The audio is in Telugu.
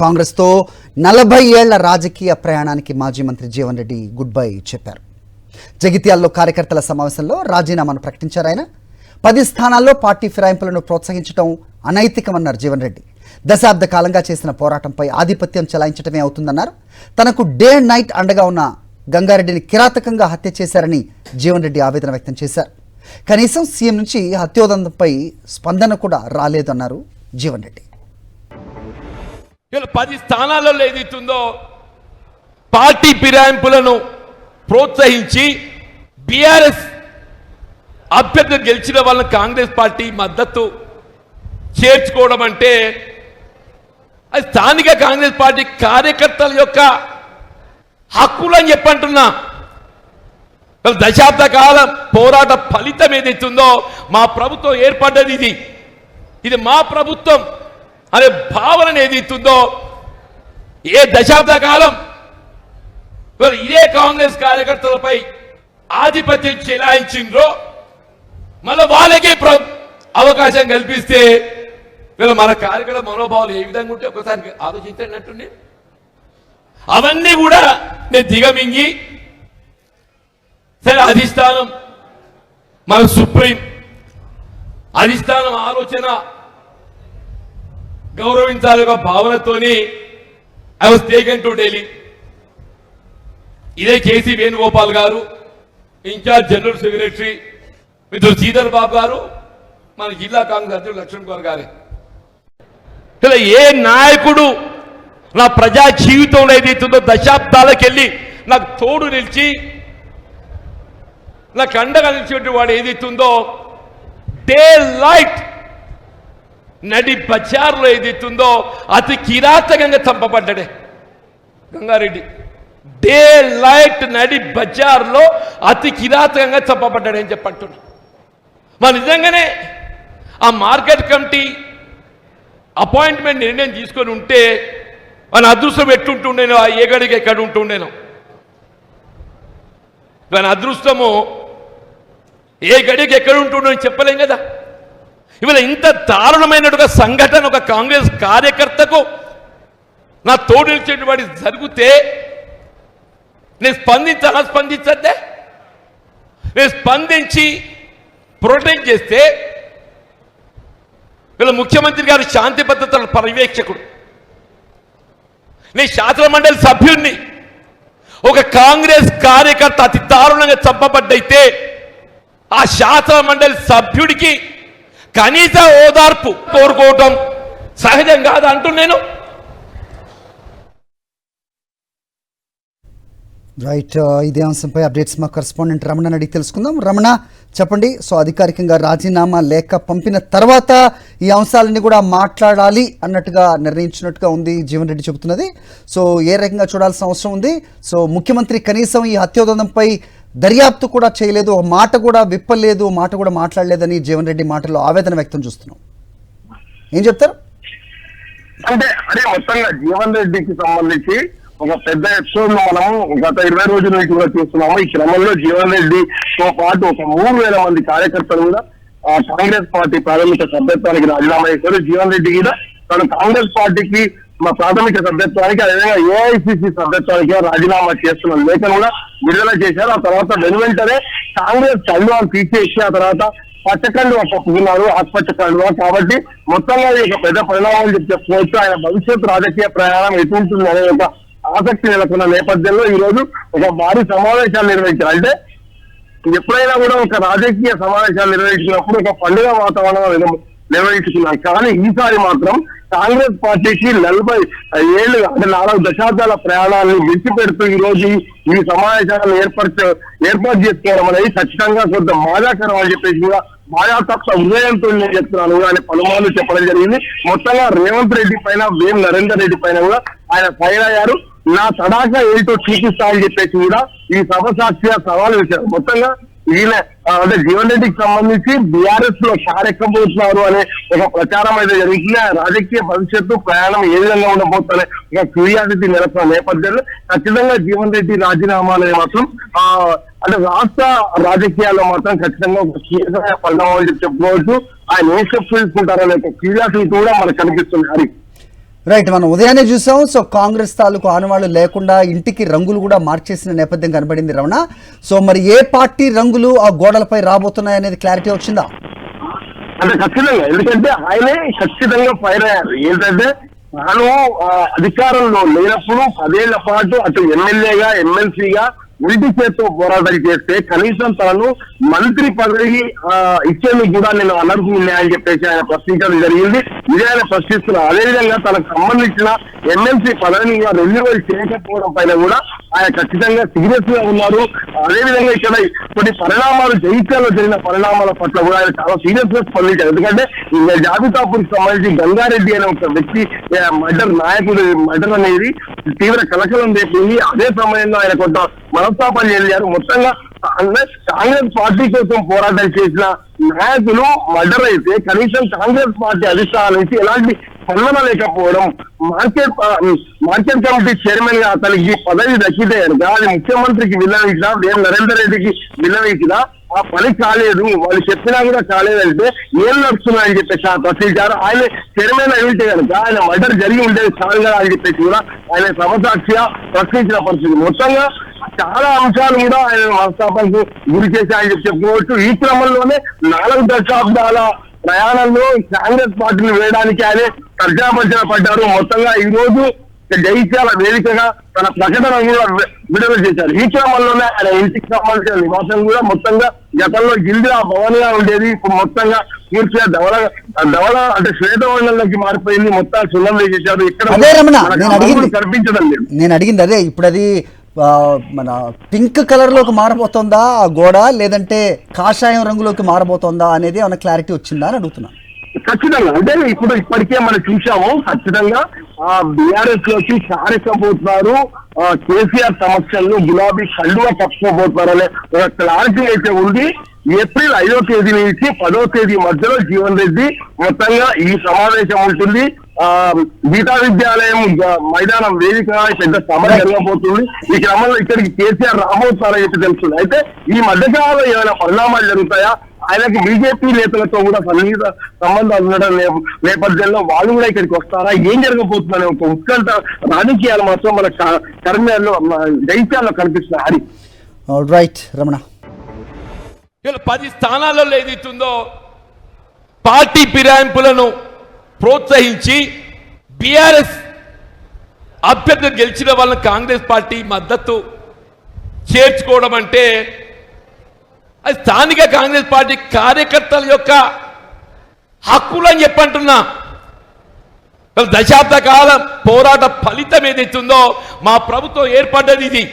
కాంగ్రెస్తో 40 ఏళ్ల రాజకీయ ప్రయాణానికి మాజీ మంత్రి జీవన్ రెడ్డి గుడ్ బై చెప్పారు. జగిత్యాలలో కార్యకర్తల సమావేశంలో రాజీనామాను ప్రకటించారు. ఆయన 10 స్థానాల్లో పార్టీ ఫిరాయింపులను ప్రోత్సహించడం అనైతికమన్నారు జీవన్ రెడ్డి. దశాబ్ద కాలంగా చేసిన పోరాటంపై ఆధిపత్యం చెలాయించడమే అవుతుందన్నారు. తనకు డే అండ్ నైట్ అండగా ఉన్న గంగారెడ్డిని కిరాతకంగా హత్య చేశారని జీవన్ రెడ్డి ఆవేదన వ్యక్తం చేశారు. కనీసం సీఎం నుంచి హత్యోదంతంపై స్పందన కూడా రాలేదన్నారు జీవన్ రెడ్డి. 10 స్థానాలలో ఏదైతుందో పార్టీ ఫిరాయింపులను ప్రోత్సహించి బీఆర్ఎస్ అభ్యర్థి గెలిచిన వాళ్ళని కాంగ్రెస్ పార్టీ మద్దతు చేర్చుకోవడం అంటే అది స్థానిక కాంగ్రెస్ పార్టీ కార్యకర్తల యొక్క హక్కులు అని చెప్పంటున్నా. దశాబ్ద కాలం పోరాట ఫలితం ఏదైతుందో మా ప్రభుత్వం ఏర్పడ్డది, ఇది మా ప్రభుత్వం అనే భావన ఏదైతుందో ఏ దశాబ్ద కాలం ఇదే కాంగ్రెస్ కార్యకర్తలపై ఆధిపత్యం చెలాయించిండ్రో మళ్ళీ వాళ్ళకే అవకాశం కల్పిస్తే మన కార్యకర్తల మనోభావాలు ఏ విధంగా ఉంటే ఒకసారి ఆలోచించినట్టుండి అవన్నీ కూడా నేను దిగమింగి సరే అధిష్టానం మన సుప్రీం అధిష్టానం ఆలోచన గౌరవించాలి ఒక భావనతోని I was taken to Delhi. ఇదే కేసీ వేణుగోపాల్ గారు ఇన్ఛార్జ్ జనరల్ సెక్రటరీ మిత్రుడు శ్రీధర్ బాబు గారు మన జిల్లా కాంగ్రెస్ అధ్యక్షుడు లక్ష్మణ్ కుమార్ గారే. ఇలా ఏ నాయకుడు నా ప్రజా జీవితంలో ఏదైతుందో దశాబ్దాలకెళ్ళి నాకు తోడు నిలిచి నాకు అండగా నిలిచేటువంటి వాడు ఏదైతుందో డే లైట్ నడి బజార్లో ఏదైతుందో అతి కిరాతకంగా చంపబడ్డాడే గంగారెడ్డి. డే లైట్ నడి బజార్లో అతి కిరాతకంగా చంపబడ్డాడని చెప్పంటున్నా. మరి నిజంగానే ఆ మార్కెట్ కమిటీ అపాయింట్మెంట్ నిర్ణయం తీసుకొని ఉంటే మన అదృష్టం ఎట్టుంటుండేనో, ఆ ఏగడికి ఎక్కడ ఉంటుండేనో. మన అదృష్టము ఏ గడికి ఎక్కడ ఉంటుండో చెప్పలేం కదా. ఇవాళ ఇంత దారుణమైనట్టుగా సంఘటన ఒక కాంగ్రెస్ కార్యకర్తకు నా తోడు నిలిచేటువంటి జరిగితే నేను స్పందించద్దే. నేను స్పందించి ప్రొటెక్ట్ చేస్తే వీళ్ళ ముఖ్యమంత్రి గారు శాంతి భద్రతల పర్యవేక్షకుడు, నేను శాసన మండలి సభ్యుడిని. ఒక కాంగ్రెస్ కార్యకర్త అతి దారుణంగా చంపబడ్డైతే ఆ శాసన మండలి సభ్యుడికి కనీస ఓదార్పు కోరుకోవటం సహజం కాదు అంటూ నేను. రైట్, ఇదే అంశంపై అప్డేట్స్ మా కరెస్పాండెంట్ రమణ అడిగి తెలుసుకుందాం. రమణ, చెప్పండి. సో అధికారికంగా రాజీనామా లేఖ పంపిన తర్వాత ఈ అంశాలన్నీ కూడా మాట్లాడాలి అన్నట్టుగా నిర్ణయించినట్టుగా ఉంది జీవన్ రెడ్డి చెబుతున్నది. సో ఏ రకంగా చూడాల్సిన అవసరం ఉంది? సో ముఖ్యమంత్రి కనీసం ఈ హత్యోదంతంపై దర్యాప్తు కూడా చేయలేదు, ఒక మాట కూడా విప్పలేదు, మాట కూడా మాట్లాడలేదని జీవన్ రెడ్డి మాటల్లో ఆవేదన వ్యక్తం చేస్తున్నాం. ఏం చెప్తారు? అంటే మొత్తంగా జీవన్ రెడ్డికి సంబంధించి ఒక పెద్ద ఎపిసోడ్ లో మనం గత 20 రోజుల నుంచి కూడా చూస్తున్నాము. ఈ క్రమంలో జీవన్ రెడ్డితో పాటు ఒక 3000 మంది కార్యకర్తలు కూడా కాంగ్రెస్ పార్టీ ప్రాథమిక సభ్యత్వానికి రాజీనామా చేశారు. జీవన్ రెడ్డి కూడా తను కాంగ్రెస్ పార్టీకి మా ప్రాథమిక సభ్యత్వానికి, అదేవిధంగా ఏఐసిసి సభ్యత్వానికి రాజీనామా చేస్తున్న లేఖను కూడా విడుదల చేశారు. ఆ తర్వాత వెనువెంటనే కాంగ్రెస్ కండువాను తీసేసి ఆ తర్వాత పచ్చకండువా పప్పుకున్నారు, ఆత్మహత్య కండువా. కాబట్టి మొత్తంగా ఒక పెద్ద పరిణామాలు చెప్పుకోవచ్చు. ఆయన భవిష్యత్ రాజకీయ ప్రయాణం ఎటుంటుంది అనే ఒక ఆసక్తి నెలకొన్న నేపథ్యంలో ఈ రోజు ఒక భారీ సమావేశాలు నిర్వహించారు. అంటే ఎప్పుడైనా కూడా ఒక రాజకీయ సమావేశాలు నిర్వహించినప్పుడు ఒక పండుగ వాతావరణం నిర్వహించుకున్నారు. కానీ ఈసారి మాత్రం కాంగ్రెస్ పార్టీకి 40 ఏళ్ళు అంటే 4 దశాబ్దాల ప్రయాణాన్ని విడిచిపెడుతూ ఈ రోజు ఈ సమావేశాలను ఏర్పాటు చేసుకోవడం అనేది ఖచ్చితంగా కొంత బాధాకరం అని చెప్పేసి కూడా బాధాతత్వ హృదయంతో నేను చెప్తున్నాను అని పలుమార్లు చెప్పడం జరిగింది. మొత్తంగా రేవంత్ రెడ్డి పైన, వేం నరేందర్ రెడ్డి పైన కూడా ఆయన ఫైర్ అయ్యారు. నా తడాక ఏంటో చూపిస్తా అని చెప్పేసి కూడా ఈ సభ సాక్షిగా సవాల్ వేశారు. మొత్తంగా ఈయన అంటే జీవన్ రెడ్డికి సంబంధించి బీఆర్ఎస్ లో షారెక్కబోతున్నారు అనే ఒక ప్రచారం అయితే జరిగింది. రాజకీయ భవిష్యత్తు ప్రయాణం ఏ విధంగా ఉండబోతుందనే ఒక క్యూరియాసిటీ నెలకొన్న నేపథ్యంలో ఖచ్చితంగా జీవన్ రెడ్డి రాజీనామా అనేది మాత్రం అంటే రాష్ట్ర రాజకీయాల్లో మాత్రం ఖచ్చితంగా ఒక కీలకమైన పరిణామం చెప్పుకోవచ్చు. ఆయన ఏ స్టెప్స్ తీసుకుంటారనే ఒక క్యూరియాసిటీ కూడా మనకు కనిపిస్తుంది. హరి రైట్, మనం ఉదయాన్నే చూసాం. సో కాంగ్రెస్ తాలూకు ఆనవాళ్లు లేకుండా ఇంటికి రంగులు కూడా మార్చేసిన నేపథ్యం కనబడింది రమణ. సో మరి ఏ పార్టీ రంగులు ఆ గోడలపై రాబోతున్నాయి అనేది క్లారిటీ వచ్చిందా? అంటే ఖచ్చితంగా, ఎందుకంటే ఆయనే ఖచ్చితంగా ఫైర్ అయ్యారు. ఏంటంటే తాను అధికారంలో లేనప్పుడు 10 ఏళ్ల పాటు అటు ఎమ్మెల్యేగా ఎమ్మెల్సీగా ఇంటి చేత్తో పోరాటం చేస్తే కనీసం తనను మంత్రి పదవి ఇచ్చేందుకు కూడా నేను అనర్హుడిని అని చెప్పేసి ఆయన ప్రశ్నించడం జరిగింది. ఇదే ఆయన ప్రశ్నిస్తున్నారు. అదేవిధంగా తనకు సంబంధించిన ఎమ్మెల్సీ పదవిని రెన్యువల్ చేయకపోవడం పైన కూడా ఆయన ఖచ్చితంగా సీరియస్ గా ఉన్నారు. అదేవిధంగా ఇక్కడ కొన్ని పరిణామాలు జగిత్యాలలో జరిగిన పరిణామాల పట్ల కూడా ఆయన చాలా సీరియస్ గా స్పందించారు. ఎందుకంటే జాబితాపురికి సంబంధించి గంగారెడ్డి అనే ఒక వ్యక్తి మర్డర్ నాయకుడు మర్డర్ అనేది తీవ్ర కలకలం రేపింది. అదే సమయంలో ఆయన కొంత మనస్తాపం చెందారు. మొత్తంగా కాంగ్రెస్ పార్టీ కోసం పోరాటం చేసిన నాయకులు మర్డర్ అయితే కనీసం కాంగ్రెస్ పార్టీ అధిష్టానం నుంచి ఎలాంటి స్పందన లేకపోవడం, మార్కెట్ కమిటీ చైర్మన్ గా అతనికి పదవి దక్కితే కనుక అది ముఖ్యమంత్రికి విన్నవించినా నరేందర్ రెడ్డికి విన్నవించినా ఆ పని కాలేదు, వాళ్ళు చెప్పినా కూడా కాలేదంటే ఏం నడుస్తున్నాయని చెప్పేసి ప్రశ్నించారు. ఆయన చైర్మన్ అయింటే కనుక ఆయన మర్డర్ జరిగి ఉండేది చాలు కదా అని చెప్పేసి కూడా ఆయన సమసాక్షిగా ప్రశ్నించిన పరిస్థితి. మొత్తంగా చాలా అంశాలు కూడా ఆయన మనస్తాపానికి గురి చేశాయని చెప్పుకోవచ్చు. ఈ క్రమంలోనే 4 దశాబ్దాల ప్రయాణంలో కాంగ్రెస్ పార్టీని వేయడానికి ఆయన తర్జాపర్జన పడ్డారు. మొత్తంగా ఈ రోజు జైత్యాల వేదికగా తన ప్రకటన కూడా విడుదల చేశారు. ఈ క్రమంలోనే ఆయన ఇంటికి సంబంధించిన నివాసం కూడా మొత్తంగా గతంలో గిల్లా భవన్ గా ఉండేది, ఇప్పుడు మొత్తంగా పూర్తిగా ధవళ అంటే శ్వేతవర్ణంలోకి మారిపోయింది. మొత్తం సున్నం వేసేశారు. ఇక్కడ కనిపించడం లేదు. నేను అడిగింది అదే. ఇప్పుడు అది మన పింక్ కలర్ లోకి మారబోతోందా ఆ గోడ, లేదంటే కాషాయం రంగులోకి మారబోతోందా అనేది ఏమైనా క్లారిటీ వచ్చిందా అని అడుగుతున్నాను. ఖచ్చితంగా, అంటే ఇప్పటికే మనం చూసాము. ఖచ్చితంగా బీఆర్ఎస్ లోకి సారెక్కబోతున్నారు. కేసీఆర్ సమక్షంలో గులాబీ కండువా కప్పుకోబోతున్నారు అనే ఒక క్లారిటీ అయితే ఉంది. ఏప్రిల్ 5వ తేదీ నుంచి 10వ తేదీ మధ్యలో జీవన్ రెడ్డి మొత్తంగా ఈ సమావేశం ఉంటుంది. గీతా విద్యాలయం మైదానం వేదికగా పెద్ద సభ జరగబోతుంది. ఈ క్రమంలో ఇక్కడికి కేసీఆర్ రాబోతున్నారని చెప్పి తెలుస్తుంది. అయితే ఈ మధ్యకాలంలో ఏమైనా పరిణామాలు జరుగుతాయా, ఆయనకు బీజేపీ నేతలతో కూడా సన్నిహిత సంబంధాలు ఉండడం నేపథ్యంలో వాళ్ళు కూడా ఇక్కడికి వస్తారా, ఏం జరగబోతుందనే ఒక ఉత్కంఠ రాజకీయాలు మాత్రం మన కర్నూలులో జైత్యాల్లో కనిపిస్తున్నాయి. హరి రైట్ రమణ, 10 స్థానాలలో ఏదైతుందో పార్టీ ఫిరాయింపులను ప్రోత్సహించి బీఆర్ఎస్ అభ్యర్థులు గెలిచిన వాళ్ళని కాంగ్రెస్ పార్టీ మద్దతు చేర్చుకోవడం అంటే అది స్థానిక కాంగ్రెస్ పార్టీ కార్యకర్తల యొక్క హక్కులని చెప్పంటున్నా. దశాబ్ద కాలం పోరాట ఫలితం ఏదైతుందో మా ప్రభుత్వం ఏర్పడ్డది ఇది.